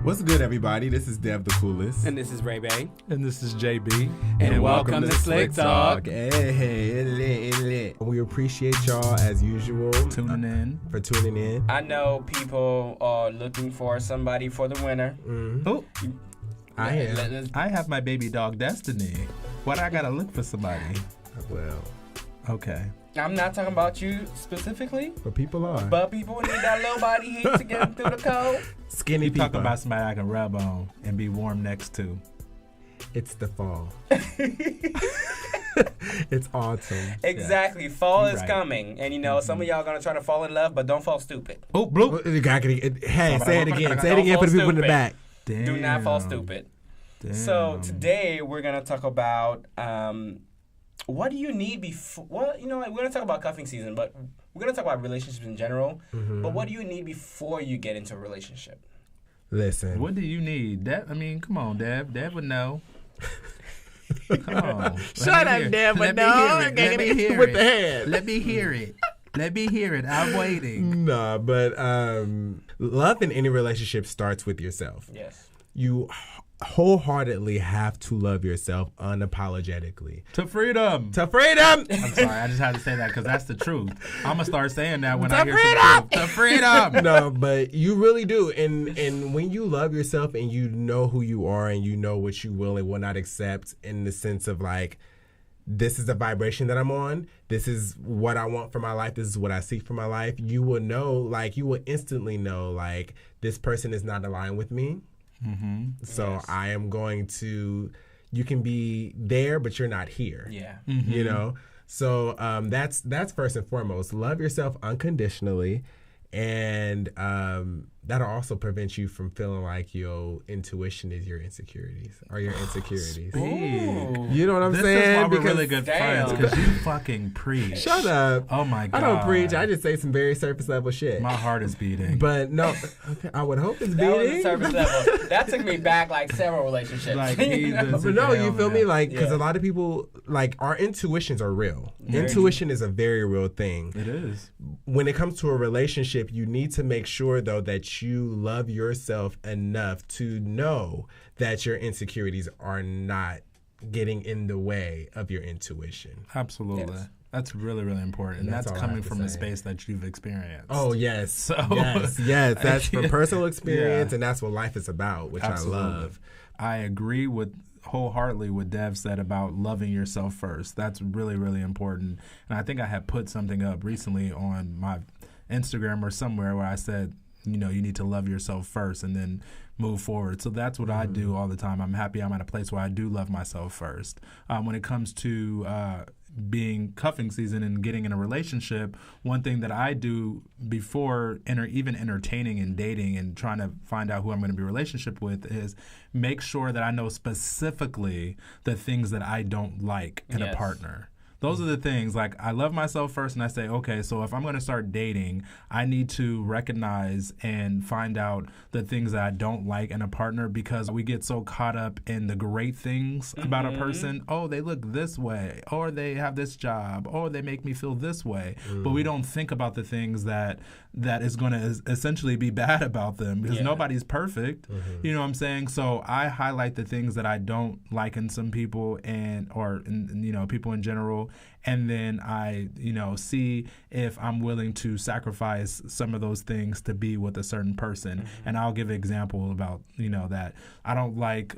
What's good, everybody? This is Dev the Coolest. And this is Ray Bay. And this is JB. And welcome to SlickTalk. Hey. We appreciate y'all, as usual, Tuning in. I know people are looking for somebody for the winter. Mm-hmm. Oh, I am. I have my baby dog, Destiny. Why do I gotta look for somebody? Well, Okay. I'm not talking about you specifically, but people are. but people need that little body heat to get them through the cold. Skinny You people. talking about somebody I can rub on and be warm next to. It's the fall. It's autumn. Exactly. Fall You're is right. coming. And, you know, some of y'all going to try to fall in love, but don't fall stupid. Oh, blue. Hey, say it again. Say it Don't again for the fall people in the stupid. back. Damn. Do not fall stupid. Damn. So today we're going to talk about what do you need before, well, you know what, we're going to talk about cuffing season, but we're going to talk about relationships in general. Mm-hmm. But what do you need before you get into a relationship? Listen. What do you need? Come on, Dev. Dev would know. Come on. Shut up, Dev. Let me hear it. Let me hear With it. the hand. Let me hear it. Let me hear it. I'm waiting. Nah, but love in any relationship starts with yourself. Yes. You wholeheartedly have to love yourself unapologetically. To freedom. To freedom! I'm sorry. I just had to say that because that's the truth. I'm going to start saying that when To I hear freedom! some truth. To freedom. No, but you really do. And when you love yourself and you know who you are and you know what you will and will not accept, in the sense of like, this is the vibration that I'm on, this is what I want for my life, this is what I seek for my life, you will know, like, you will instantly know, like, this person is not aligned with me. Mm-hmm. So Yes. I am going to, you can be there, but you're not here. Yeah. Mm-hmm. You know? So that's first and foremost. Love yourself unconditionally. And that'll also prevent you from feeling like your intuition is your insecurities or your insecurities. Ooh. You know what I'm This saying? is why we're Because- really good Damn. friends, because you fucking preach. Shut up. Oh my God. I don't preach. I just say some very surface level shit. My heart is beating. But no, okay, I would hope it's That was a beating. surface level. That took me back like several relationships. Like, You know? Jesus. But no, you feel me? Like, because Yeah. a lot of people, like, our intuitions are real. Very Intuition is a very real thing. It is. When it comes to a relationship, you need to make sure, though, that you love yourself enough to know that your insecurities are not getting in the way of your intuition. Absolutely. Yes. That's really, really important. And And that's that's all I coming have to from a say. space that you've experienced. Oh, yes. So- Yes. That's from personal experience, Yeah. and that's what life is about, which Absolutely. I love. I agree with wholeheartedly what Dev said about loving yourself first. That's really, really important. And I think I had put something up recently on my Instagram or somewhere where I said, you know, you need to love yourself first and then move forward. So that's what I do all the time. I'm happy I'm at a place where I do love myself first. When it comes to being cuffing season and getting in a relationship, one thing that I do before even entertaining and dating and trying to find out who I'm going to be in a relationship with is make sure that I know specifically the things that I don't like in Yes. a partner. Those are the things, like, I love myself first, and I say, okay, so if I'm going to start dating, I need to recognize and find out the things that I don't like in a partner, because we get so caught up in the great things about a person. Oh, they look this way, or they have this job, or they make me feel this way. But we don't think about the things that is going to essentially be bad about them, because Yeah. nobody's perfect. You know what I'm saying? So I highlight the things that I don't like in some people or you know, people in general. And then I, you know, see if I'm willing to sacrifice some of those things to be with a certain person. And I'll give an example about, you know, that I don't like,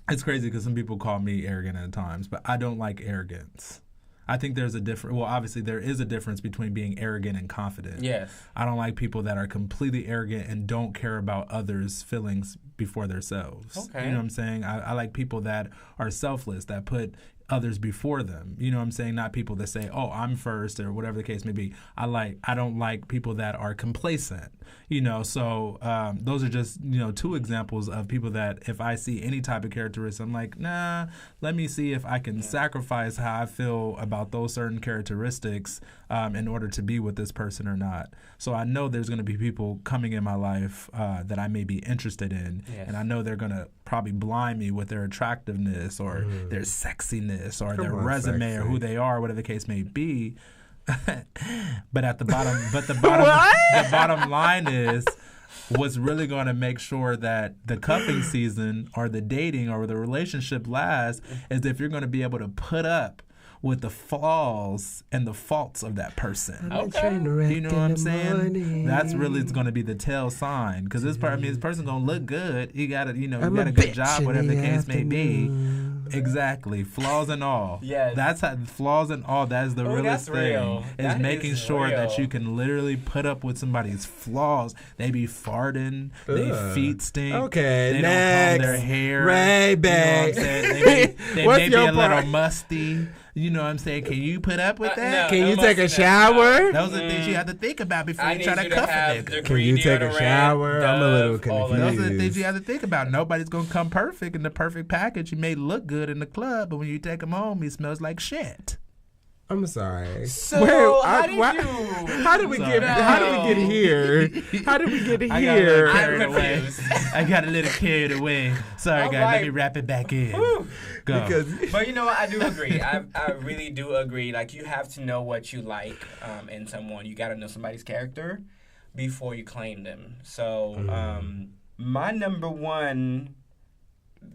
it's crazy because some people call me arrogant at times, but I don't like arrogance. I think there's a difference. Well, obviously there is a difference between being arrogant and confident. Yes. I don't like people that are completely arrogant and don't care about others' feelings before themselves. Okay. You know what I'm saying? I like people that are selfless, that put others before them. You know what I'm saying? Not people that say, oh, I'm first, or whatever the case may be. I don't like people that are complacent. You know, so those are just, you know, two examples of people that if I see any type of characteristic, I'm like, nah, let me see if I can sacrifice how I feel about those certain characteristics in order to be with this person or not. So I know there's going to be people coming in my life that I may be interested in, Yes. and I know they're going to probably blind me with their attractiveness or their sexiness or their Come on, resume or sexy. who they are, whatever the case may be. But the bottom line is, what's really going to make sure that the cuffing season or the dating or the relationship lasts is if you're going to be able to put up with the flaws and the faults of that person. Okay. You know what I'm saying? That's really going to be the tell sign. Because this person's going to look good. He got a, you got a good job, whatever the case may be. Exactly. Flaws and all. Yes. That's how flaws and all. That is the realest thing. Real. Is making sure real. that you can literally put up with somebody's flaws. They be farting. Their feet stink. Okay, they next. don't comb their hair. Ray You know what I'm saying? They What's may be your a little part? musty. You know what I'm saying? Can you put up with that? No, Can you no take a mustiness, shower? Those are things you have to think about before I you need try to you cuff a have nigga. the Can you green take a deodorant, shower? I'm a little Dove, all of Those that. are the things you have to think about. Nobody's going to come perfect in the perfect package. You may look good in the club, but when you take him home, he smells like shit. I'm sorry. So, how did we get here? How did we get here? I got a little carried away. Sorry, All guys. right. Let me wrap it back in. Whew. Go. Because But you know what? I do agree. I really do agree. Like, you have to know what you like in someone. You got to know somebody's character before you claim them. So, my number one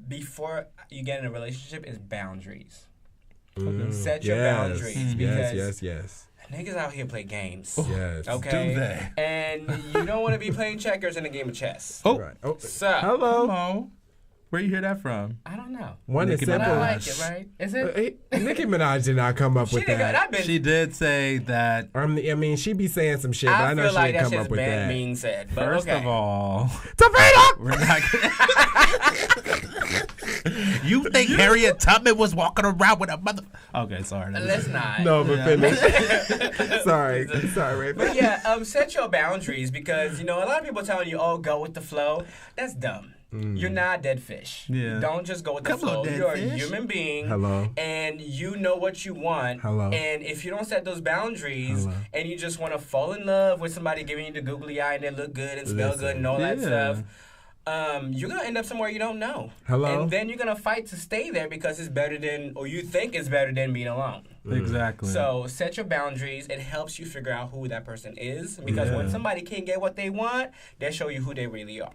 before you get in a relationship is boundaries. Set your boundaries because yes. niggas out here play games. Yes. Okay. Do that. And you don't want to be playing checkers in a game of chess. Oh, Right. Oh, So, hello. come on. Where you hear that from? I don't know. One is Nicki But simple. I like it, right? Is it? Nicki Minaj did not come up She with didn't got that. I've been. She did say that. I mean, she be saying some shit, but I know feel she like didn't that come shit's up with been that. being said. But First okay. of all, Tavita! we're not. You think Harriet Tubman was walking around with a mother? Okay, sorry. Let's not. No, but finish. sorry, Ray. But yeah, set your boundaries because a lot of people telling you, "Oh, go with the flow." That's dumb. You're not a dead fish. Yeah. Don't just go with the Come on, flow. dead You're a fish. human being. Hello. And you know what you want. Hello. And if you don't set those boundaries Hello. and you just want to fall in love with somebody giving you the googly eye and they look good and smell good and all that Yeah. stuff, you're going to end up somewhere you don't know. Hello. And then you're going to fight to stay there because it's better than, or you think it's better than being alone. Exactly. So set your boundaries. It helps you figure out who that person is because when somebody can't get what they want, they show you who they really are.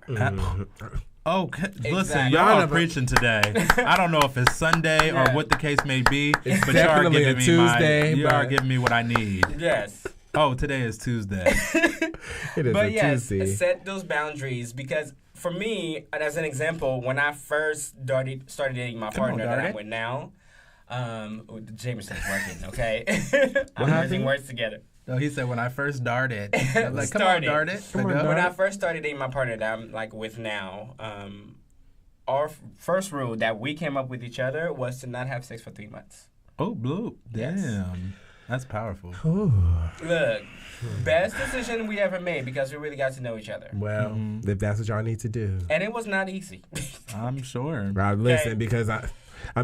Okay, listen, Exactly. y'all Y'all are never- preaching today. I don't know if it's Sunday or Yeah. what the case may be, but y'all are definitely a giving me Tuesday, you are but- giving me what I need. Yes. Oh, today is Tuesday. It is But a yes, Tuesday. set those boundaries because for me, and as an example, when I first started dating my partner that I'm with now, Jameson's working, okay? I'm using words together. No, he said when I first darted. I was like, come on, Started. dart it. Come on, Go. dart When I first started dating my partner that I'm with now, our first rule that we came up with each other was to not have sex for 3 months. Oh, blue. Damn. Yes. That's powerful. Look, best decision we ever made because we really got to know each other. Well, if that's what y'all need to do. And it was not easy. I'm sure. Right, listen, Okay. because I've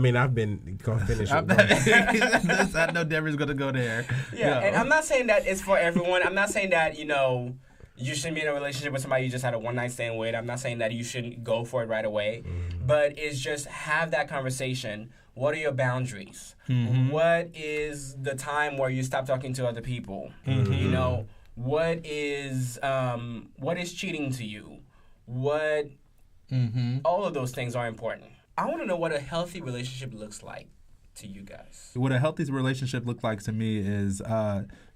been gonna finish it. I know Deborah's going to go there. Yeah, Go. and I'm not saying that it's for everyone. I'm not saying that, you shouldn't be in a relationship with somebody you just had a one-night stand with. I'm not saying that you shouldn't go for it right away. But it's just have that conversation. What are your boundaries? What is the time where you stop talking to other people? What is cheating to you? All of those things are important. I want to know what a healthy relationship looks like to you guys. What a healthy relationship looks like to me is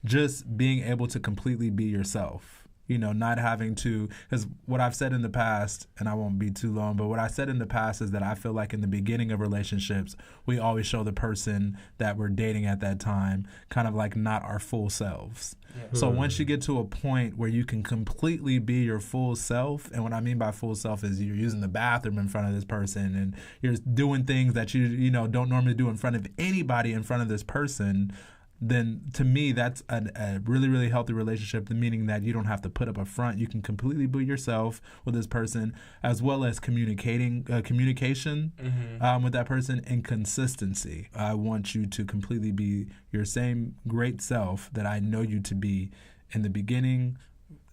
just being able to completely be yourself. Not having to, because what I've said in the past, and I won't be too long, but what I said in the past is that I feel like in the beginning of relationships, we always show the person that we're dating at that time kind of like not our full selves. Yeah. So once you get to a point where you can completely be your full self, and what I mean by full self is you're using the bathroom in front of this person and you're doing things that you don't normally do in front of anybody in front of this person, then to me that's a really, really healthy relationship, meaning that you don't have to put up a front. You can completely be yourself with this person, as well as communication with that person, and consistency. I want you to completely be your same great self that I know you to be in the beginning,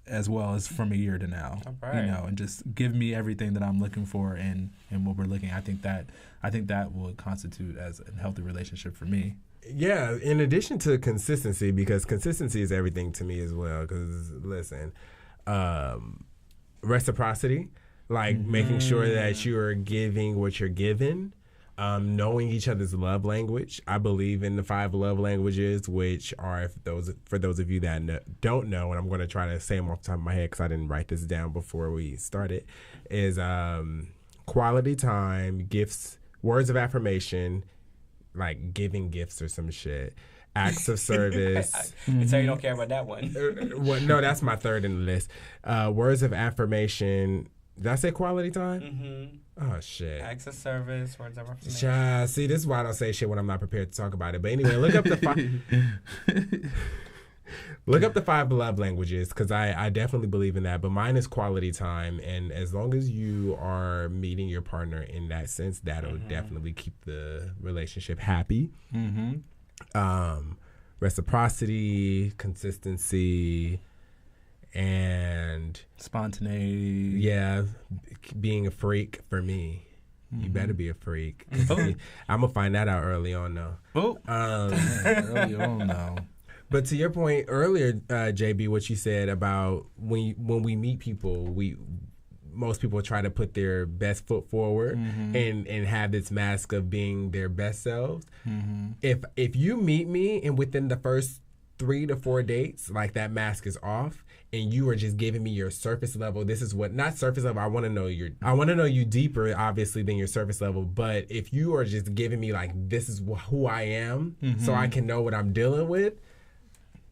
as well as from a year to now. Right. And just give me everything that I'm looking for and what we're looking. I think that will constitute as a healthy relationship for me. Yeah, in addition to consistency, because consistency is everything to me as well. Because listen, reciprocity, like making sure that you are giving what you're given. Knowing each other's love language. I believe in the 5 love languages, which are, for those of you that don't know, and I'm going to try to say them off the top of my head because I didn't write this down before we started, is quality time, gifts, words of affirmation, like giving gifts or some shit, acts of service. I tell you don't care about that one. Well, no, that's my third in the list. Words of affirmation. Did I say quality time? Mm-hmm. Oh, shit. Acts of service, words of affirmation. See, this is why I don't say shit when I'm not prepared to talk about it. But anyway, look up the 5 love languages, because I definitely believe in that. But mine is quality time. And as long as you are meeting your partner in that sense, that'll definitely keep the relationship happy. Reciprocity, consistency, and spontaneity. Yeah, being a freak for me. You better be a freak. I'm gonna find that out early on though. Early on though. But to your point earlier, JB, what you said about when we meet people, most people try to put their best foot forward and have this mask of being their best selves. If you meet me and within the first 3 to 4 dates, like that mask is off, and you are just giving me your surface level. This is what, not surface level. I want to know you deeper, obviously, than your surface level. But if you are just giving me like, this is who I am, so I can know what I'm dealing with,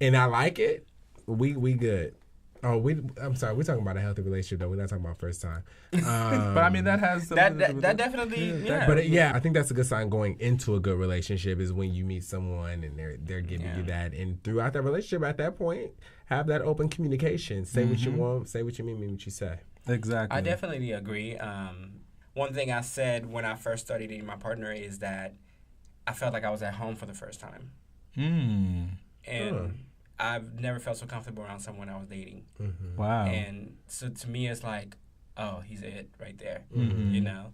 and I like it, we good. I'm sorry. We're talking about a healthy relationship, though. We're not talking about first time. But I mean, that has that definitely. Yeah. But I think that's a good sign going into a good relationship is when you meet someone and they're giving you that, and throughout that relationship, at that point, have that open communication. Say what you want. Say what you mean what you say. Exactly. I definitely agree. One thing I said when I first started dating my partner is that I felt like I was at home for the first time. And I've never felt so comfortable around someone I was dating. Wow. And so to me, it's like, oh, he's it right there. You know?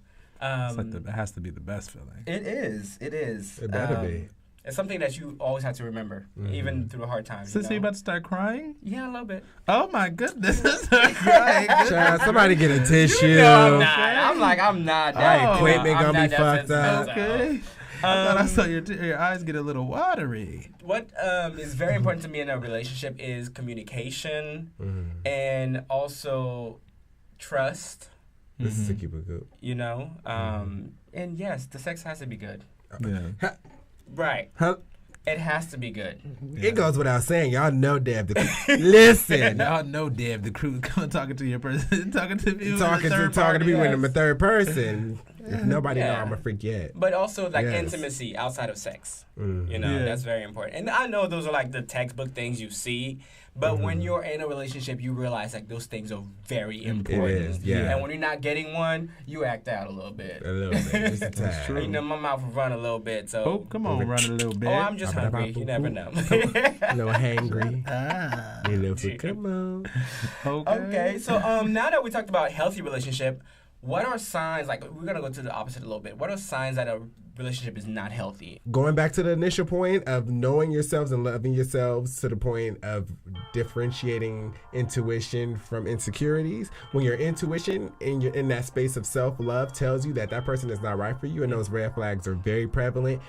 It's like it has to be the best feeling. It is. It better be. It's something that you always have to remember, even through hard times. Since you about to start crying? Yeah, a little bit. Oh my goodness. Start crying. Child, somebody get a tissue. You know I'm not. My equipment gonna be fucked up. Okay. I thought I saw your eyes get a little watery. What is very important to me in a relationship is communication and also trust. This is a keep it good. You know? And yes, the sex has to be good. Yeah. Right. It has to be good. It goes without saying. Y'all know Dev the crew. Listen. Y'all know Dev the crew. Come talking to your person. Talking to me. Talking to me when I'm a third person. If nobody know I'm a freak yet. But also like intimacy outside of sex. You know, that's very important. And I know those are like the textbook things you see. But when you're in a relationship, you realize like those things are very important. It is, yeah. And when you're not getting one, you act out a little bit. Just a tad. You know, my mouth will run a little bit. So come on, run a little bit. Oh, I'm just hungry. You never know. A little hangry. A little food. Come on. Okay. So now that we talked about healthy relationship, what are signs, like we're going to go to the opposite a little bit. What are signs that a relationship is not healthy? Going back to the initial point of knowing yourselves and loving yourselves to the point of differentiating intuition from insecurities. When your intuition and you're in that space of self-love tells you that person is not right for you and those red flags are very prevalent,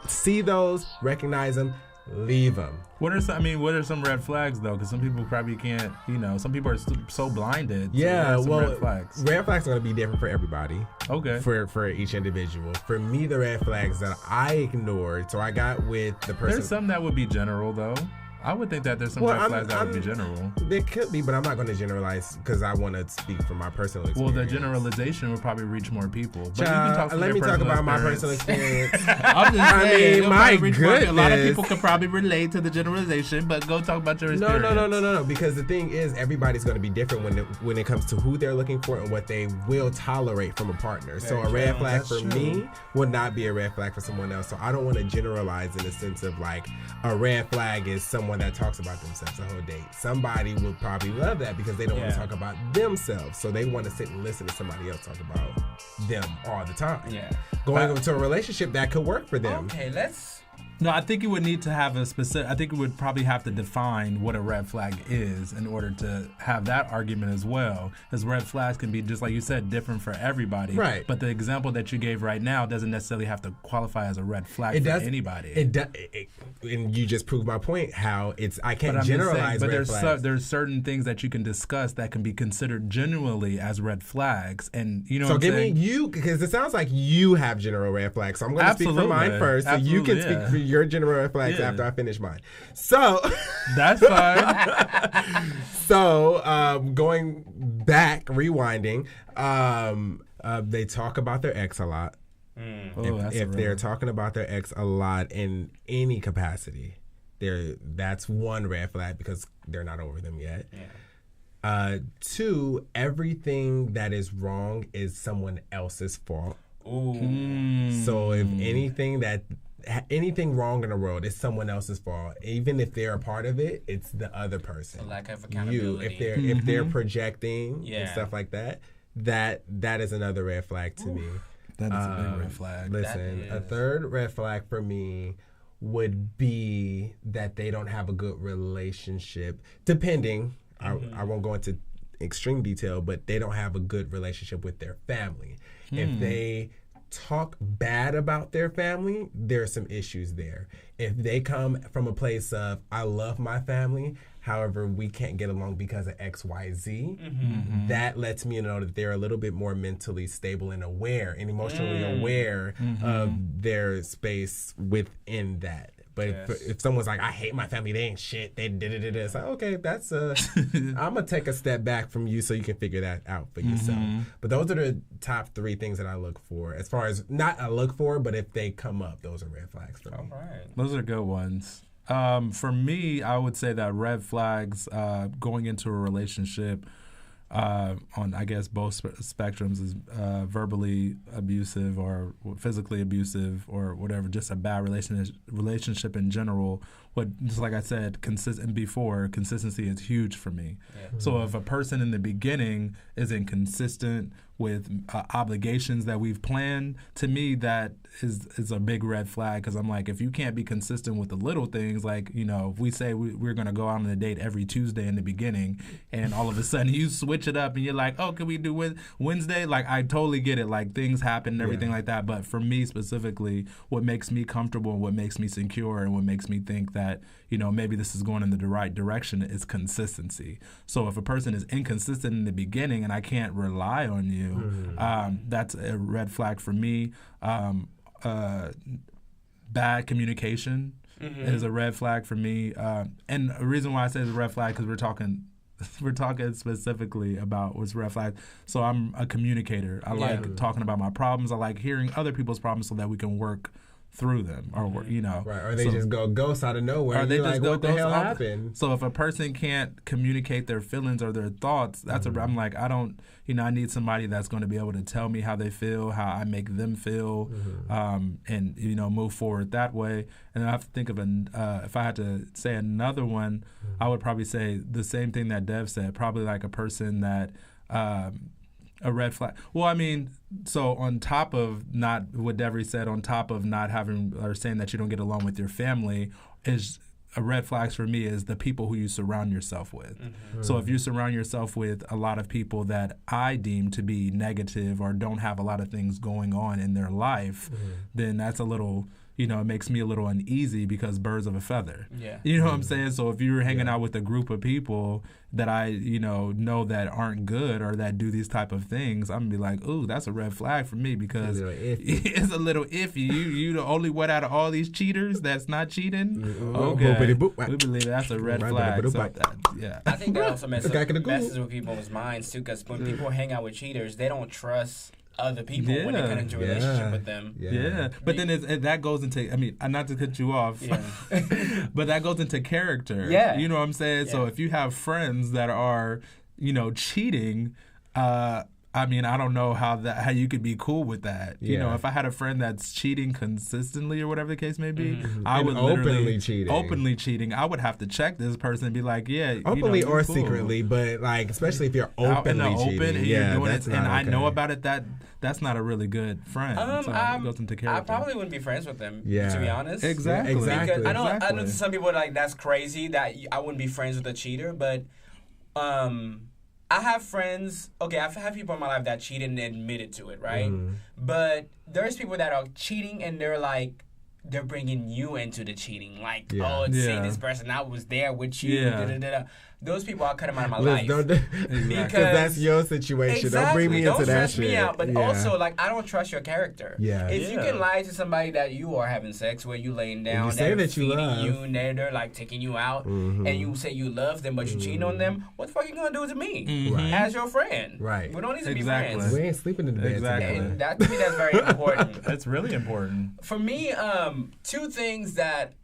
see those, recognize them, leave them. What are some red flags though? Because some people probably can't. Some people are so blinded. Yeah, red flags. Red flags are going to be different for everybody. Okay. For each individual. For me, the red flags that I ignored. So I got with the person. There's some that would be general though. I would think that there's some red flags that would be general. There could be, but I'm not going to generalize because I want to speak from my personal experience. Well, the generalization would probably reach more people. But let me talk about my personal experience. I'm just saying, my goodness. A lot of people could probably relate to the generalization, but go talk about your experience. No. Because the thing is, everybody's going to be different when it comes to who they're looking for and what they will tolerate from a partner. So a red flag for me would not be a red flag for someone else. So I don't want to generalize in the sense of like a red flag is someone that talks about themselves the whole day. Somebody will probably love that because they don't want to talk about themselves. So they want to sit and listen to somebody else talk about them all the time. Yeah. Going into a relationship that could work for them. Okay, let's No, I think you would need to have a specific. I think you would probably have to define what a red flag is in order to have that argument as well. Because red flags can be, just like you said, different for everybody. Right. But the example that you gave right now doesn't necessarily have to qualify as a red flag for anybody. And you just proved my point. How I can't But generalize red flags. There's certain things that you can discuss that can be considered genuinely as red flags, and you know. So what give I'm saying? me you, because it sounds like you have general red flags. So I'm going to speak for mine first, so you can speak for your general red flags after I finish mine. So that's fine. So going back, rewinding, they talk about their ex a lot. If they're talking about their ex a lot in any capacity, that's one red flag because they're not over them yet. Yeah. 2, everything that is wrong is someone else's fault. Ooh. So if anything wrong in the world is someone else's fault, even if they're a part of it, it's the other person. The lack of accountability. If they're projecting and stuff like that, that is another red flag to me. That is a big red flag. Listen, a third red flag for me would be that they don't have a good relationship. Depending, I won't go into extreme detail, but they don't have a good relationship with their family. If they talk bad about their family, there's some issues there. If they come from a place of, I love my family, however, we can't get along because of X, Y, Z, that lets me know that they're a little bit more mentally stable and aware and emotionally aware of their space within that. But if someone's like, I hate my family, they ain't shit, they did it, it's like, okay, that's I'm gonna take a step back from you so you can figure that out for yourself. But those are the top 3 things that I look for. As far as, not I look for, but if they come up, those are red flags for me. All right. Those are good ones. For me, I would say that red flags going into a relationship on, I guess, both spectrums is verbally abusive or physically abusive or whatever, just a bad relationship in general. Just like I said, consistency is huge for me. Yeah. So if a person in the beginning isn't consistent with obligations that we've planned, to me that is a big red flag, because I'm like, if you can't be consistent with the little things, like, you know, if we say we're going to go out on a date every Tuesday in the beginning, and all of a sudden you switch it up and you're like, oh, can we do Wednesday? Like, I totally get it. Like, things happen and everything like that. But for me specifically, what makes me comfortable and what makes me secure and what makes me think that, you know, maybe this is going in the right direction is consistency. So if a person is inconsistent in the beginning and I can't rely on you, that's a red flag for me. Bad communication is a red flag for me. And the reason why I say it's a red flag, because we're talking specifically about what's red flag. So I'm a communicator. I like talking about my problems. I like hearing other people's problems so that we can work through them, or you know, right? Or they just go ghost out of nowhere. Or they just like, go what the hell happened? So if a person can't communicate their feelings or their thoughts, that's I'm like, I don't, you know, I need somebody that's going to be able to tell me how they feel, how I make them feel, and you know, move forward that way. And I have to think of if I had to say another one, I would probably say the same thing that Dev said. Probably like a person that. A red flag. Well, I mean, so on top of not what Devery said, on top of not having or saying that you don't get along with your family, is a red flag for me is the people who you surround yourself with. So if you surround yourself with a lot of people that I deem to be negative or don't have a lot of things going on in their life, then that's a little, you know, it makes me a little uneasy, because birds of a feather. Yeah. You know what I'm saying? So if you're hanging out with a group of people that I, you know that aren't good or that do these type of things, I'm going to be like, ooh, that's a red flag for me, because it's a little iffy. You the only one out of all these cheaters that's not cheating? Okay. We believe that's a red flag. So I think that also messes with people's minds, too, because when people hang out with cheaters, they don't trust other people when they get into a relationship with them. But then that goes into, I mean, not to cut you off, but that goes into character. You know what I'm saying? So if you have friends that are, you know, cheating, I mean, I don't know how you could be cool with that. Yeah. You know, if I had a friend that's cheating consistently or whatever the case may be, I And would openly cheating. Openly cheating. I would have to check this person and be like, yeah, openly you're or cool. secretly, but like especially if you're Out in the openly cheating, open and you're doing that's it, not and I okay. know about it. That's not a really good friend. So it goes into character. I probably wouldn't be friends with them. Yeah. To be honest. Exactly. Exactly. Because I know Exactly. some people are like that's crazy that I wouldn't be friends with a cheater, but I have friends. Okay, I've had people in my life that cheated and admitted to it, right? But there's people that are cheating and they're bringing you into the cheating, like see this person, I was there with you. Yeah. Da-da-da-da. Those people I cut them out of my Liz, life. because that's your situation. Don't bring me Don't into that stress shit. me out. But also, like, I don't trust your character. Yeah. If you can lie to somebody that you are having sex with, you laying down, you say they're that you feeding love. you, and they're like taking you out, and you say you love them, but you cheating on them, what the fuck you gonna do to me Right. as your friend? Right. We don't need to be Exactly. friends. We ain't sleeping in the bed Exactly. together. And that to me, that's very important. That's really important. For me, two things that,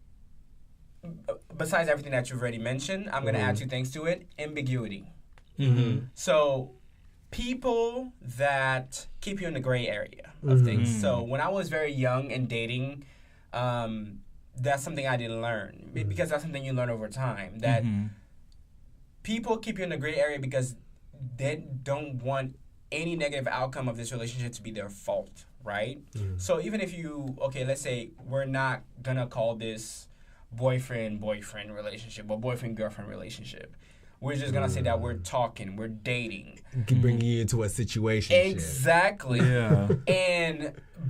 besides everything that you've already mentioned, I'm going to add two things to it. Ambiguity. So people that keep you in the gray area of things. So when I was very young and dating, that's something I didn't learn. Because that's something you learn over time. That people keep you in the gray area because they don't want any negative outcome of this relationship to be their fault, right? So even if let's say we're not going to call this boyfriend-boyfriend relationship or boyfriend-girlfriend relationship. We're just going to say that we're talking, we're dating. Bringing you into a situation. Exactly. Yeah.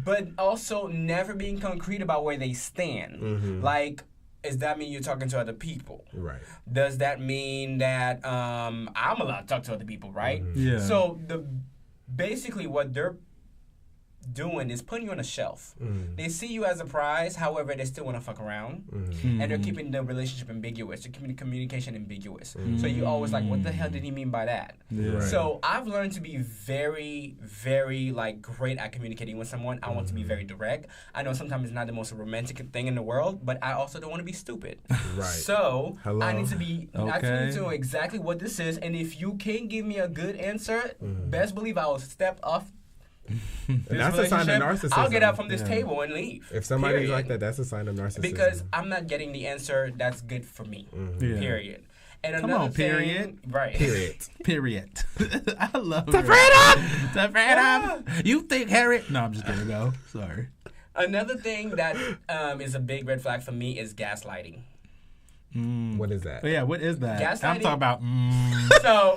But also never being concrete about where they stand. Like, does that mean you're talking to other people? Right. Does that mean that I'm allowed to talk to other people, right? Yeah. So basically what they're doing is putting you on a shelf. They see you as a prize, however, they still want to fuck around. And they're keeping the relationship ambiguous. They're keeping the communication ambiguous. So you always like, what the hell did he mean by that? Yeah. Right. So I've learned to be very, very great at communicating with someone. I want to be very direct. I know sometimes it's not the most romantic thing in the world, but I also don't want to be stupid. Right. So Hello? I need to Okay. know exactly what this is. And if you can't give me a good answer, best believe I will step off That's a sign of narcissism. I'll get up from this table and leave. If somebody's Period. like that, that's a sign of narcissism. Because I'm not getting the answer that's good for me. Yeah. Period. And Come another on, period. Thing, right. Period. Period. I love To it. freedom! To freedom! You think Harry? No, I'm just gonna go. Sorry. Another thing that is a big red flag for me is gaslighting. What is that? But yeah, what is that? Gaslighting? I'm talking about. So,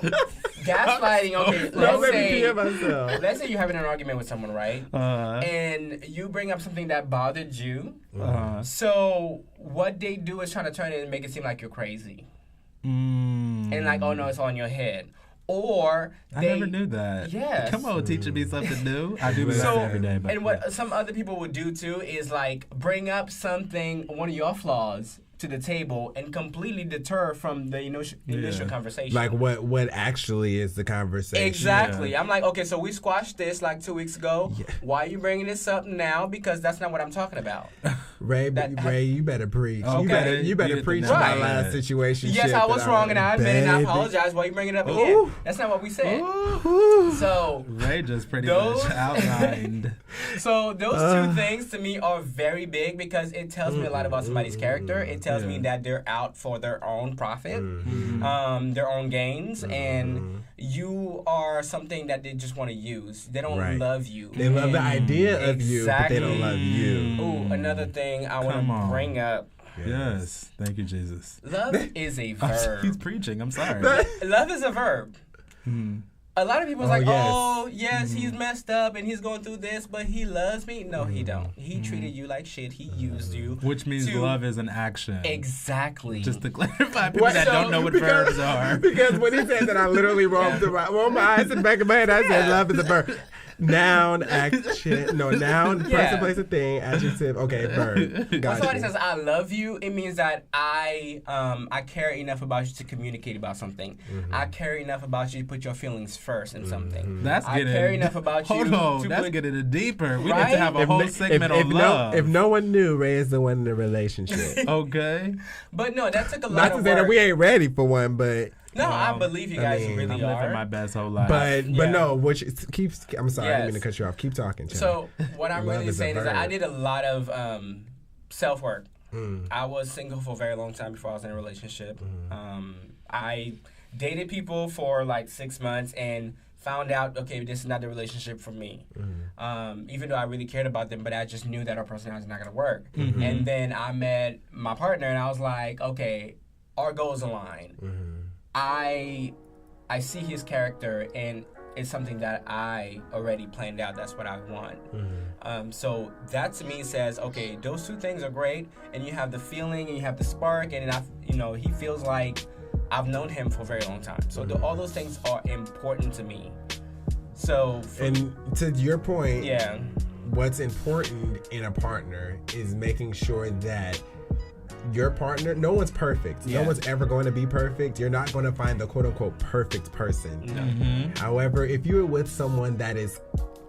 gaslighting, okay, Don't let me pee myself. let's say you're having an argument with someone, right? And you bring up something that bothered you. So, what they do is try to turn it and make it seem like you're crazy. And like, oh no, it's all in your head. Or I never knew that. Yes. Come on, teaching me something new. I do that So, every day. But and what some other people would do too is like bring up one of your flaws to the table and completely deter from the initial conversation. Like what actually is the conversation? Exactly. I'm like, okay, so we squashed this like 2 weeks ago. Yeah. Why are you bringing this up now? Because that's not what I'm talking about. Ray, you better preach. Okay. You better preach Right. my last situation. Yes, I was wrong and I admit it and I apologize. Why are you bringing it up again? That's not what we said. So Ray just pretty those- much outlined. So those two things to me are very big because it tells me a lot about somebody's character. It tells me that they're out for their own profit, their own gains, and you are something that they just want to use. They don't love you. They love the idea of you, but they don't love you. Ooh, another thing I want to bring up. Yes. Thank you, Jesus. Love is a verb. He's preaching. I'm sorry. Love is a verb. A lot of people are like, yes. oh, yes, he's messed up and he's going through this, but he loves me. No, he don't. He treated you like shit. He used you. Which means love is an action. Exactly. Just to clarify, people that don't know what verbs are. Because when he said that, I literally rolled my eyes in the back of my head. I said, love is a verb. Noun, action. No, noun, person, place, a thing, adjective. Okay, verb. When Got somebody you. says I love you, it means that I care enough about you to communicate about something. I care enough about you to put your feelings first in something. That's I getting. care enough about you. Hold on, to that's put, getting it deeper. We need Right? to have a whole segment on love. If no one knew, Ray is the one in the relationship. Okay. But no, that took a lot Not of to say work. that we ain't ready for one, but No, I believe you guys really I'm are. living my best whole life. But no, which keeps. I'm sorry, I didn't mean to Yes. cut you off. Keep talking, Chad. So what I'm Love really is a saying is that I verb. did a lot of self work. I was single for a very long time before I was in a relationship. I dated people for like 6 months and found out, okay, this is not the relationship for me. Even though I really cared about them, but I just knew that our personality is not going to work. And then I met my partner, and I was like, okay, our goals align. I see his character, and it's something that I already planned out. That's what I want. So that to me says, okay, those two things are great, and you have the feeling, and you have the spark, and he feels like I've known him for a very long time. So all those things are important to me. So and to your point, yeah, what's important in a partner is making sure that your partner, no one's perfect. Yeah. No one's ever going to be perfect. You're not going to find the quote unquote perfect person. However, if you're with someone that is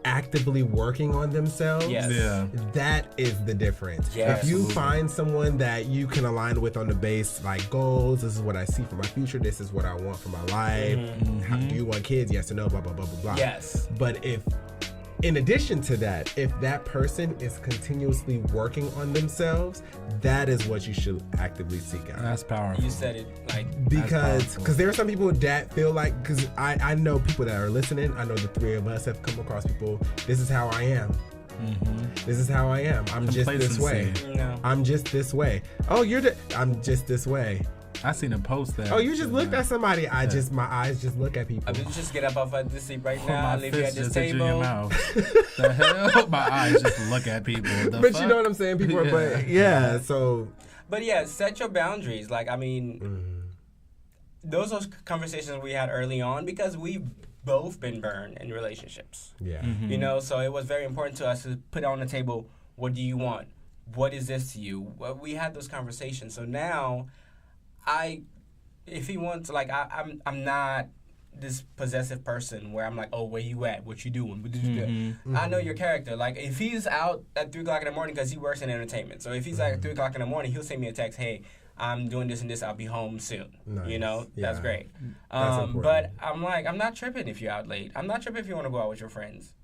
actively working on themselves, that is the difference. Yes. If you find someone that you can align with on the base, like goals, this is what I see for my future, this is what I want for my life. How, do you want kids? Yes or no, blah, blah, blah, blah, blah. Yes. But if, in addition to that, if that person is continuously working on themselves, that is what you should actively seek out. That's powerful. You said it like Because there are some people that feel like, because I know people that are listening. I know the three of us have come across people. This is how I am. This is how I am. I'm just this way. No. I'm just this way. Oh, I'm just this way. I seen a post that. Oh, you just looked at somebody. My eyes just look at people. I mean, just get up off of this seat right Put now. my Leave you at fist this just hit you in your table. mouth. The hell? My eyes just look at people. The But fuck? you know what I'm saying? People are, but yeah, so. But yeah, set your boundaries. Like, I mean, those are conversations we had early on because we've both been burned in relationships. Yeah. You know, so it was very important to us to put on the table, what do you want? What is this to you? Well, we had those conversations. So now, if he wants, like, I'm not this possessive person where I'm like, oh, where you at? What you doing? What did you do? I know your character. Like, if he's out at 3 o'clock in the morning because he works in entertainment. So if he's like at 3 o'clock in the morning, he'll send me a text, hey, I'm doing this and this. I'll be home soon. Nice. You know, that's Yeah. great. That's important. But I'm like, I'm not tripping if you're out late. I'm not tripping if you want to go out with your friends.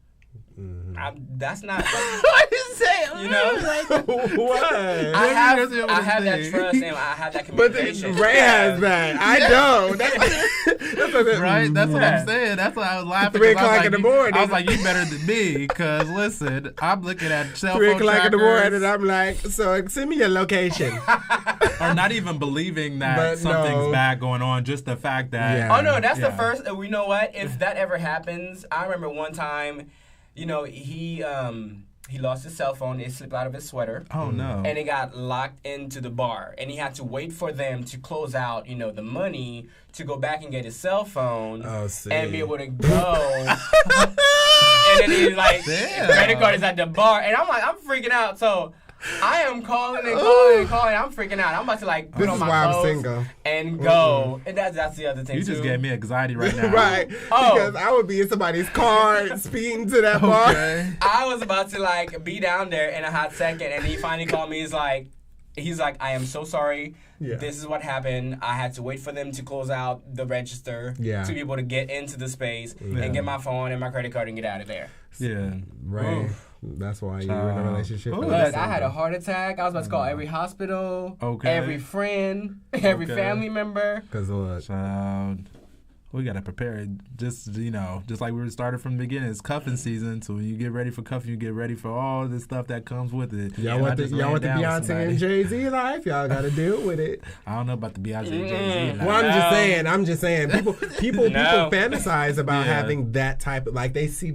That's not. What you say? You know, What? I have that trust and I have that But communication. Ray has that. I don't. That's what it- Right? That's what I'm saying. That's why I was laughing. 3 'cause I was o'clock like, in the morning. I was like, you better than me. Because, listen, I'm looking at cell phone 3 o'clock in the morning, trackers, and I'm like, so send me your location. or not even believing that But something's no. bad going on. Just the fact that. Yeah. Oh no, that's the Yeah. first. You know what? If that ever happens, I remember one time, you know, he lost his cell phone. It slipped out of his sweater. Oh, no. And it got locked into the bar, and he had to wait for them to close out, you know, the money to go back and get his cell phone Oh, see. and be able to go. And then he's like, Damn. credit card is at the bar, and I'm like, I'm freaking out. So I am calling and calling and calling. I'm freaking out. I'm about to like put This on is my why I'm clothes single. and go. And that's the other thing You too. just gave me anxiety right now. Right. Oh. Because I would be in somebody's car speeding to that bar. Okay. I was about to like be down there in a hot second, and he finally called me. He's like, I am so sorry. Yeah. This is what happened. I had to wait for them to close out the register Yeah. to be able to get into the space Yeah. and get my phone and my credit card and get out of there. Yeah. Right. Oof. That's why you were in a relationship. Ooh. with Look, a I had a single. heart attack. I was about to call every hospital, Okay. every friend, every Okay. family member. Cause look, Child. We gotta prepare it. Just like we started from the beginning. It's cuffing season, so when you get ready for cuffing, you get ready for all the stuff that comes with it. y'all Not want the just laying down with Beyonce somebody. and Jay-Z life? Y'all got to deal with it. I don't know about the Beyonce and Jay-Z. Mm-mm. Like, Well, I'm just saying. People No. fantasize about Yeah. having that type of, like, they see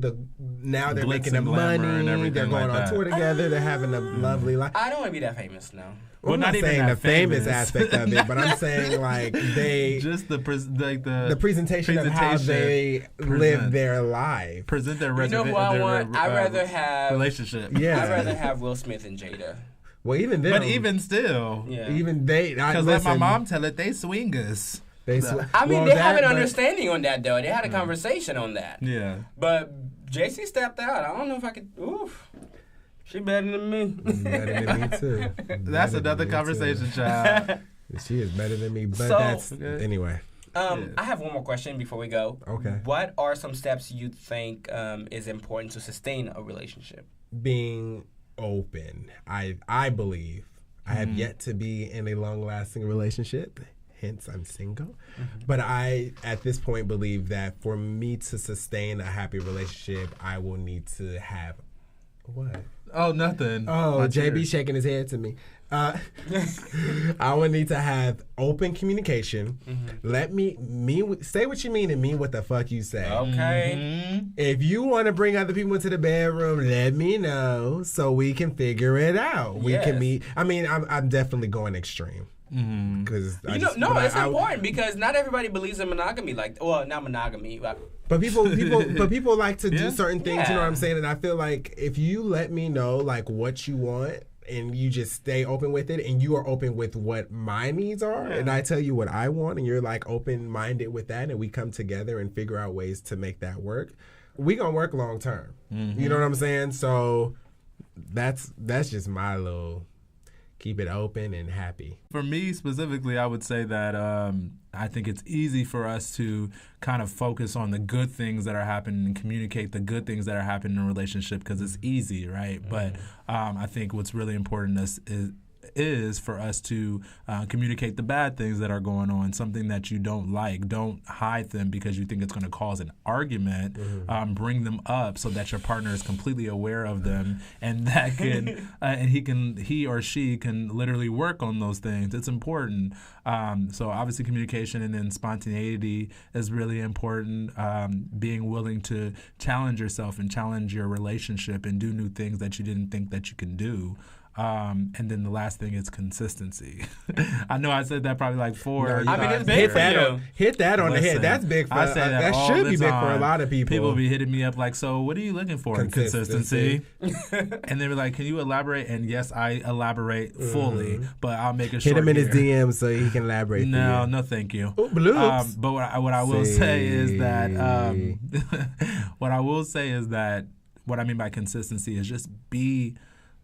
now they're Glitz making the and glamour and money, everything they're going like on that. tour together, they're having a lovely life. I don't want to be that famous now. Well, I'm not not even saying that the famous famous. aspect of it, but I'm saying like just the presentation of how they live present. their life. present their You know who I want? I'd rather have relationship. Yeah. I'd rather have Will Smith and Jada. Well, even them, But even still, Yeah. even they, because let my mom tell it, they swingers. they. I mean, well, they have that, an but- understanding on that though. They had a conversation on that. Yeah. But JC stepped out. I don't know if I could. Oof. She better than me. Better than me too. That's Better another than me, conversation, too. child. She is better than me, but So- that's Okay. anyway. I have one more question before we go. Okay. What are some steps you think is important to sustain a relationship? Being open. I believe. I have yet to be in a long-lasting relationship. Hence, I'm single. But I, at this point, believe that for me to sustain a happy relationship, I will need to have what? Oh, nothing. Oh, My JB tears. shaking his head to me. I would need to have open communication. Let me say what you mean and mean what the fuck you say. Okay. If you want to bring other people into the bedroom, let me know so we can figure it out. We can meet. I mean, I'm definitely going extreme. Because it's important because not everybody believes in monogamy. Not monogamy. But people like to do certain things. You know what I'm Yeah. saying? And I feel like if you let me know like what you want and you just stay open with it, and you are open with what my needs are, and I tell you what I want, and you're like open-minded with that, and we come together and figure out ways to make that work, we gonna work long term. You know what I'm saying? So that's just my little keep it open and happy. For me specifically, I would say that I think it's easy for us to kind of focus on the good things that are happening and communicate the good things that are happening in a relationship because it's easy, right? But I think what's really important is for us to communicate the bad things that are going on, something that you don't like. Don't hide them because you think it's going to cause an argument. Bring them up so that your partner is completely aware of them, and that can and he or she can literally work on those things. It's important. So obviously communication, and then spontaneity is really important. Being willing to challenge yourself and challenge your relationship and do new things that you didn't think that you can do. And then the last thing is consistency. I know I said that probably like four. I mean, it's big for you. Hit that on the head. That's big for I say that all should the be big for a time. lot of people. People be hitting me up like, so what are you looking for? Consistency. And they were like, can you elaborate? And yes, I elaborate fully, but I'll make it Hit short. him in his here. DM so he can elaborate. No, no, thank you. Oh, bloops. But what I will say is that what I mean by consistency is just be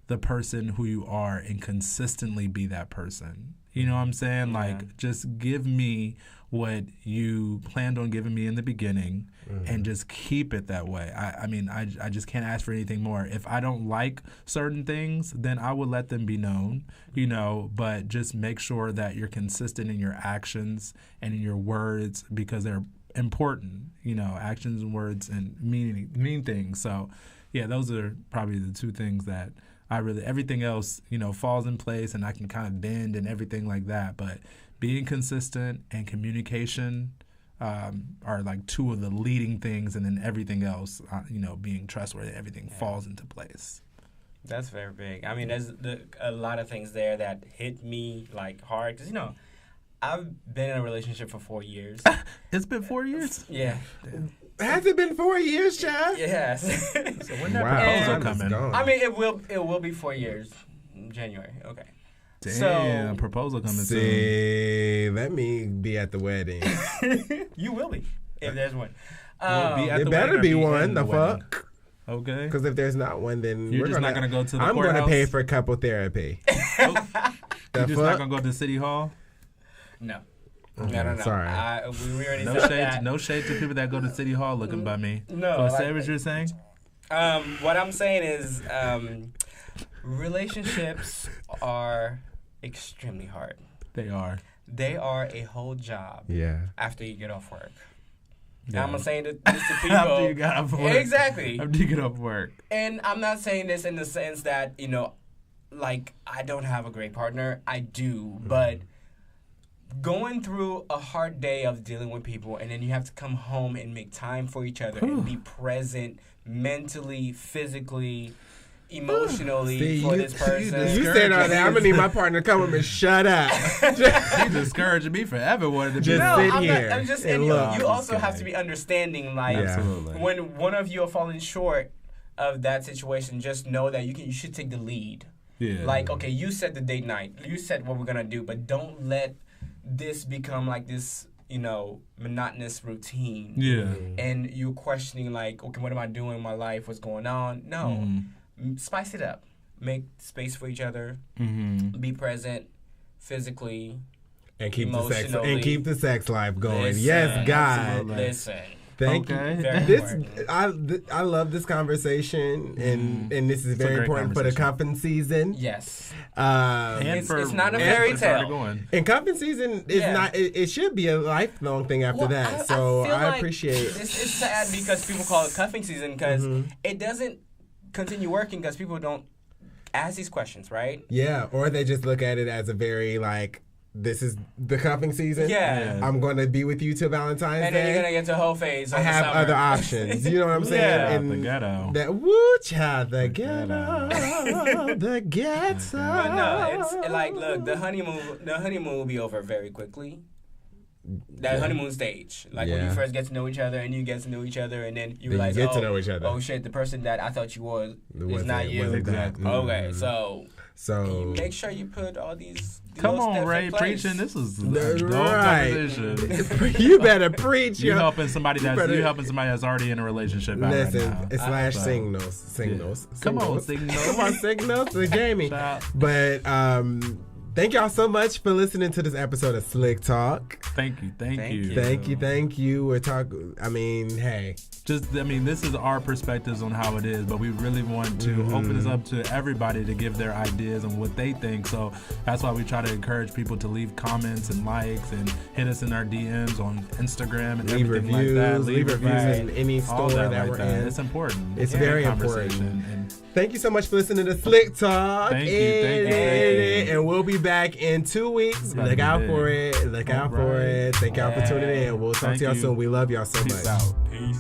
the person who you are and consistently be that person. You know what I'm saying? Like, just give me what you planned on giving me in the beginning and just keep it that way. I just can't ask for anything more. If I don't like certain things, then I will let them be known, but just make sure that you're consistent in your actions and in your words because they're important, actions and words and mean things. So, yeah, those are probably the two things that everything else, falls in place and I can kind of bend and everything like that. But being consistent and communication are like two of the leading things. And then everything else, being trustworthy, everything falls into place. That's very big. I mean, there's a lot of things there that hit me like hard. Because, I've been in a relationship for 4 years. It's been 4 years? Yeah. Has it been 4 years, Chad? Yes. So when that proposal coming? I mean, it will be 4 years in January. Okay. Damn, proposal coming soon. See, let me be at the wedding. You will be, if there's one. It better be one, the fuck. Okay. Because if there's not one, then You're just not going to go to the courthouse? I'm going to pay for couple therapy. You're just not going to go to City Hall? No. Okay, No. sorry. We already No said shade, that. no shade to people that go to City Hall looking by me. No. Say what you're saying? What I'm saying is relationships are extremely hard. They are. They are a whole job after you get off work. Yeah. I'm not saying this to people. After you got off work. Exactly. After you get off work. And I'm not saying this in the sense that, like I don't have a great partner. I do. But going through a hard day of dealing with people and then you have to come home and make time for each other and be present mentally, physically, emotionally for this person. You said all that. I'm going to need my partner to come up and shut up. He's discouraging me forever wanting to be Just sit here I'm just and and look. you also have to be understanding, like Absolutely. when one of you are falling short of that situation, just know that you should take the lead. Yeah. Like, okay, you set the date night. You said what we're going to do, but don't let this become like this, monotonous routine. Yeah. And you're questioning like, okay, what am I doing in my life? What's going on? No. Spice it up. Make space for each other. Be present physically. And keep emotionally. the sex life going. Listen, Yes, God. absolutely. Listen. Thank Okay. you. Very This important. I love this conversation, and this is It's a very great important for the conversation. cuffing season. Yes. And It's not a fairy tale. Going. And cuffing season is Yeah. not. It should be a lifelong thing after Well, that. I So feel I like appreciate. This is sad because people call it cuffing season because Mm-hmm. it doesn't continue working because people don't ask these questions, right? Yeah, or they just look at it as a very like, this is the cuffing season. Yeah. I'm going to be with you till Valentine's And Day. then you're gonna get to whole phase. I have other options. You know what I'm saying? Yeah, And the ghetto. That woo child, the ghetto, the ghetto. But no, it's like, look, the honeymoon will be over very quickly. That honeymoon stage, like when Yeah. you first get to know each other and you get to know each other, and then you Then you realize, get to know each other. Oh shit, the person that I thought you was is wasn't- not you. wasn't that. Exactly. Okay, Mhm. so So make sure you put all these. Come little on, steps Ray, in place. preaching. This is That's dope right. conversation. you better preach. You yo. helping somebody better- that's already in a relationship out Listen, right now. slash So, signals. Come on, signals. signals. Come on, signals to Jamie. Shout out. But thank y'all so much for listening to this episode of Slick Talk. Thank you. Thank you. We're talking. I mean, hey. This is our perspectives on how it is, but we really want to open this up to everybody to give their ideas and what they think. So that's why we try to encourage people to leave comments and likes and hit us in our DMs on Instagram and Leave everything reviews. like that. Leave reviews in any all store that like we're in. It's important. It's Yeah. very Conversation. important. And Thank you so much for listening to Slick Talk. Thank you. And we'll be back in 2 weeks. About to Look be out big. for it. Look out for All right. it. Thank y'all for tuning in. We'll talk Thank to y'all you. soon. We love y'all so Peace much. out. Peace.